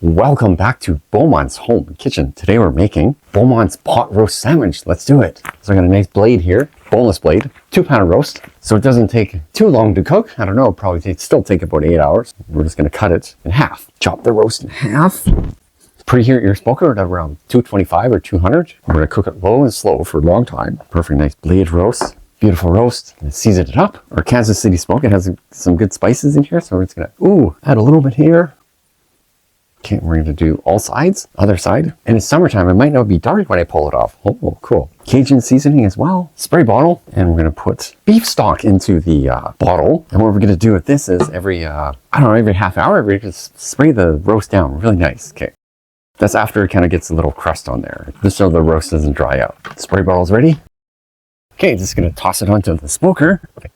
Welcome back to Beaumont's home kitchen. Today we're making Beaumont's pot roast sandwich. Let's do it. So I got a nice blade here, boneless blade, 2-pound roast. So it doesn't take too long to cook. I don't know, probably still take about 8 hours. We're just gonna cut it in half. Chop the roast in half. Preheat your smoker at around 225 or 200. We're gonna cook it low and slow for a long time. Perfect, nice blade roast. Beautiful roast. And season it up. Our Kansas City smoke, it has some good spices in here. So we're just gonna, add a little bit here. Okay, we're going to do all sides, other side. And it's summertime, it might not be dark when I pull it off. Oh, cool. Cajun seasoning as well. Spray bottle. And we're going to put beef stock into the bottle. And what we're going to do with this is every half hour, we're going to spray the roast down really nice. Okay. That's after it kind of gets a little crust on there, just so the roast doesn't dry out. Spray bottle's ready. Okay, just going to toss it onto the smoker. Okay.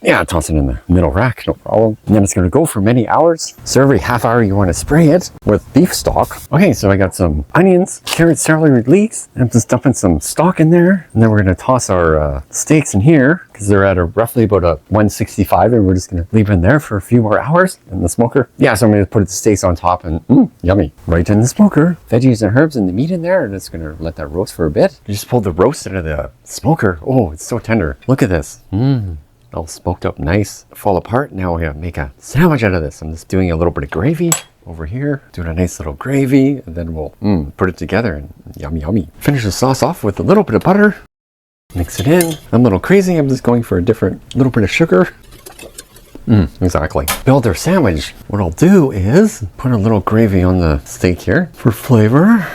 Yeah, toss it in the middle rack, no problem. And then it's going to go for many hours. So every half hour you want to spray it with beef stock. Okay, so I got some onions, carrots, celery, leeks. And I'm just dumping some stock in there. And then we're going to toss our steaks in here because they're at roughly about a 165. And we're just going to leave it in there for a few more hours in the smoker. Yeah, so I'm going to put the steaks on top and yummy. Right in the smoker. Veggies and herbs and the meat in there. And it's going to let that roast for a bit. I just pulled the roast out of the smoker. Oh, it's so tender. Look at this. All smoked up nice, fall apart. Now we're gonna make a sandwich out of this. I'm just doing a little bit of gravy over here, doing a nice little gravy, and then we'll put it together and yummy, yummy. Finish the sauce off with a little bit of butter, mix it in. I'm a little crazy, I'm just going for a little bit of sugar. Exactly. Build our sandwich. What I'll do is put a little gravy on the steak here for flavor.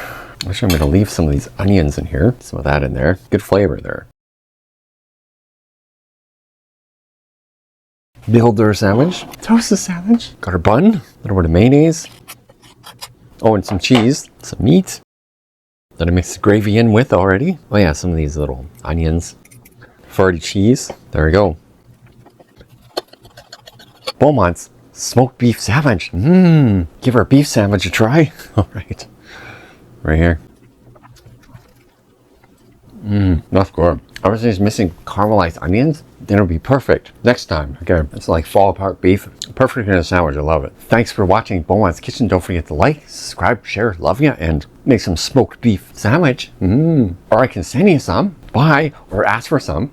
Actually, I'm gonna leave some of these onions in here, some of that in there. Good flavor there. Build our sandwich. Toast the sandwich. Got our bun. A little bit of mayonnaise. Oh, and some cheese. Some meat. That I mixed the gravy in with already. Oh yeah, some of these little onions. Farty cheese. There we go. Beaumont's smoked beef sandwich. Give our beef sandwich a try. All right. Right here. That's good. I was just missing caramelized onions. Then it'll be perfect next time. Okay, it's like fall apart beef. Perfect in a sandwich. I love it. Thanks for watching Beaumont's Kitchen. Don't forget to like, subscribe, share, love ya, and make some smoked beef sandwich. Or I can send you some. Buy or ask for some.